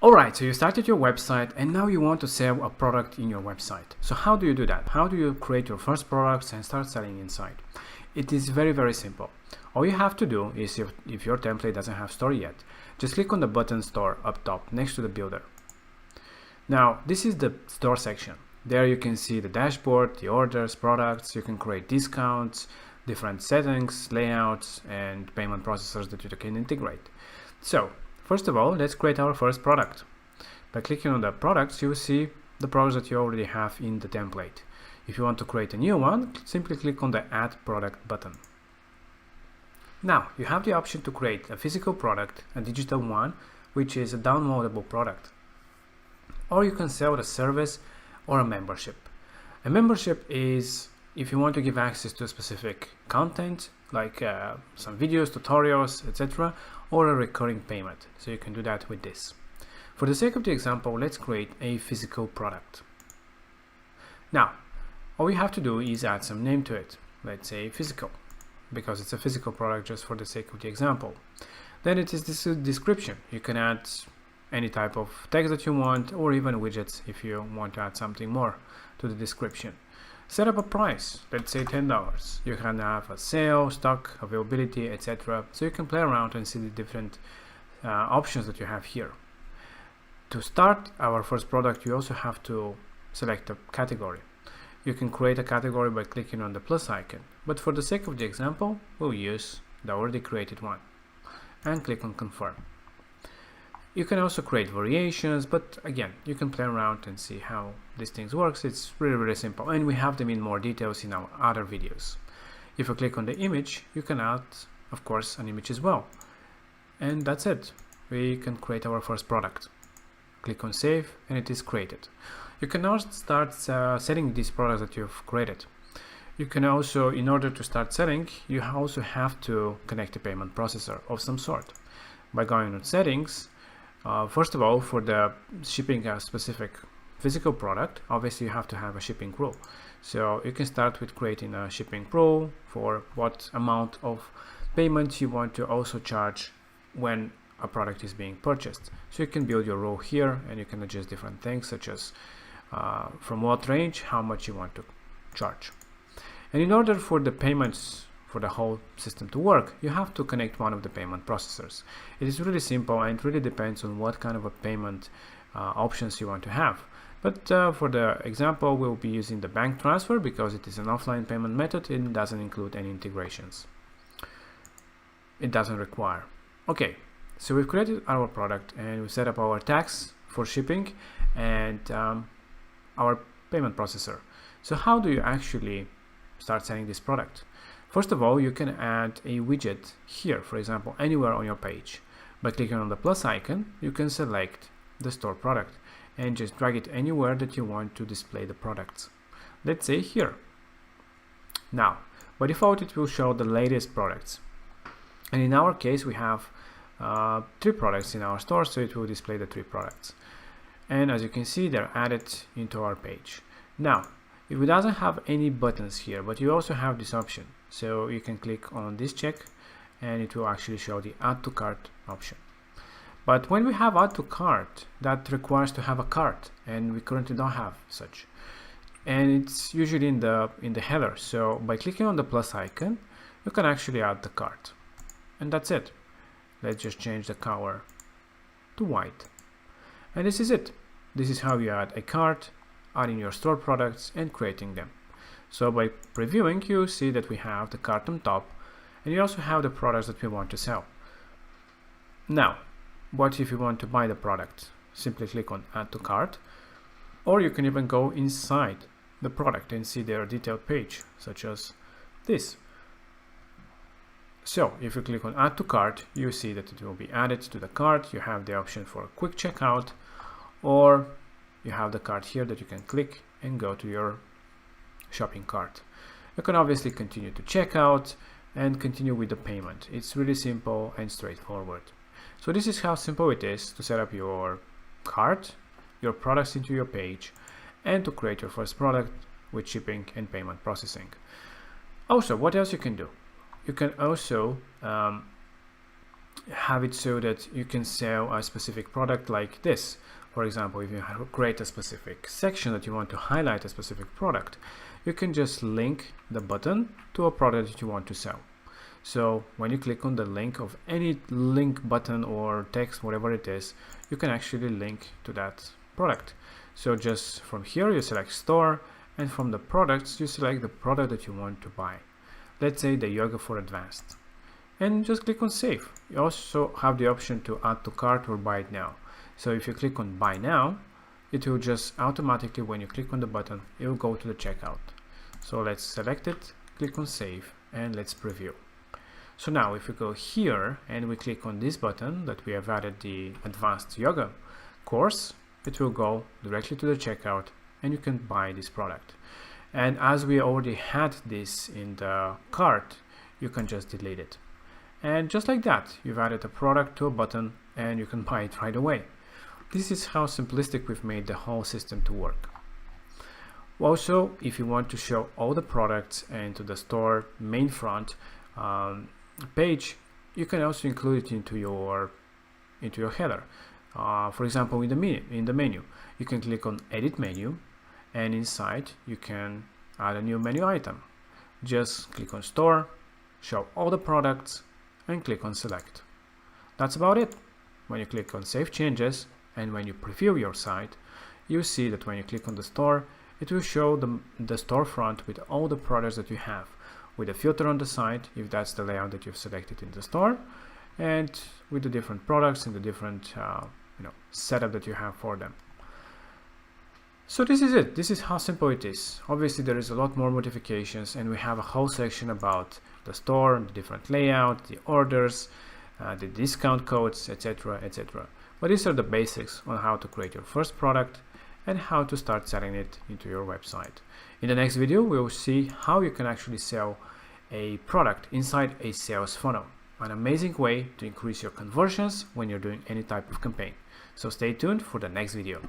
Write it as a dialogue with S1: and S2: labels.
S1: Alright, so you started your website and now you want to sell a product in your website. So how do you do that? How do you create your first products and start selling inside? It is very simple. All you have to do is, if your template doesn't have store yet, just click on the button store up top next to the builder. Now this is the store section. There you can see the dashboard, the orders, products. You can create discounts, different settings, layouts, and payment processors that you can integrate. So first of all, let's create our first product. By clicking on the products, you will see the products that you already have in the template. If you want to create a new one, simply click on the Add Product button. Now, you have the option to create a physical product, a digital one, which is a downloadable product. Or you can sell a service or a membership. A membership is if you want to give access to a specific content, like some videos, tutorials, etc., or a recurring payment. So you can do that with this. For the sake of the example, let's create a physical product. Now, all you have to do is add some name to it. Let's say physical, because it's a physical product just for the sake of the example. Then it is this description. You can add any type of text that you want, or even widgets if you want to add something more to the description. Set up a price, let's say $10. You can have a sale, stock, availability, etc. So you can play around and see the different options that you have here. To start our first product, you also have to select a category. You can create a category by clicking on the plus icon, but for the sake of the example, we'll use the already created one and click on confirm. You can also create variations, but again, you can play around and see how these things works. It's really simple, and we have them in more details in our other videos. If you click on the image, you can add, of course, an image as well. And that's it. We can create our first product. Click on save, and it is created. You can now start selling these products that you've created. You can also, in order to start selling, you also have to connect a payment processor of some sort. By going on settings, first of all, for the shipping a specific physical product, obviously you have to have a shipping rule. So you can start with creating a shipping rule for what amount of payment you want to also charge when a product is being purchased. So you can build your rule here, and you can adjust different things such as from what range, how much you want to charge. And in order for the payments for the whole system to work, you have to connect one of the payment processors. It is really simple, and it really depends on what kind of a payment options you want to have. But for the example, we'll be using the bank transfer because it is an offline payment method and doesn't include any integrations. It doesn't require. Okay, so we've created our product and we set up our tags for shipping and our payment processor. So how do you actually start selling this product? First of all, you can add a widget here, for example, anywhere on your page. By clicking on the plus icon, you can select the store product and just drag it anywhere that you want to display the products. Let's say here. Now, by default, it will show the latest products. And in our case, we have 3 products in our store, so it will display the 3 products. And as you can see, they're added into our page. Now, it doesn't have any buttons here, but you also have this option. So you can click on this check and it will actually show the add to cart option. But when we have add to cart, that requires to have a cart, and we currently don't have such. And it's usually in the header. So by clicking on the plus icon, you can actually add the cart. And that's it. Let's just change the color to white. And this is it. This is how you add a cart, adding your store products and creating them. So by previewing, you see that we have the cart on top, and you also have the products that we want to sell. Now, what if you want to buy the product? Simply click on add to cart, or you can even go inside the product and see their detailed page, such as this. So if you click on add to cart, you see that it will be added to the cart. You have the option for a quick checkout, or you have the cart here that you can click and go to your shopping cart. You can obviously continue to check out and continue with the payment. It's really simple and straightforward. So this is how simple it is to set up your cart, your products into your page, and to create your first product with shipping and payment processing. Also, what else you can do? You can also have it so that you can sell a specific product like this. For example, if you create a specific section that you want to highlight a specific product, you can just link the button to a product that you want to sell. So when you click on the link of any link button or text, whatever it is, you can actually link to that product. So just from here you select store, and from the products you select the product that you want to buy. Let's say the Yoga for Advanced, and just click on save. You also have the option to add to cart or buy it now. So if you click on buy now, it will just automatically, when you click on the button, it will go to the checkout. So let's select it, click on save, and let's preview. So now if we go here and we click on this button that we have added the Advanced Yoga course, it will go directly to the checkout and you can buy this product. And as we already had this in the cart, you can just delete it. And just like that, you've added a product to a button and you can buy it right away. This is how simplistic we've made the whole system to work. Also, if you want to show all the products into the store main front page, you can also include it into your header. For example, in the menu, you can click on Edit Menu, and inside you can add a new menu item. Just click on Store, show all the products, and click on Select. That's about it. When you click on Save Changes and when you preview your site, you see that when you click on the store, it will show the storefront with all the products that you have, with a filter on the side if that's the layout that you've selected in the store, and with the different products and the different setup that you have for them. So this is it. This is how simple it is. Obviously there is a lot more modifications, and we have a whole section about the store, the different layout, the orders, the discount codes, etc., etc. But these are the basics on how to create your first product and how to start selling it into your website. In the next video, we will see how you can actually sell a product inside a sales funnel, an amazing way to increase your conversions when you're doing any type of campaign. So stay tuned for the next video.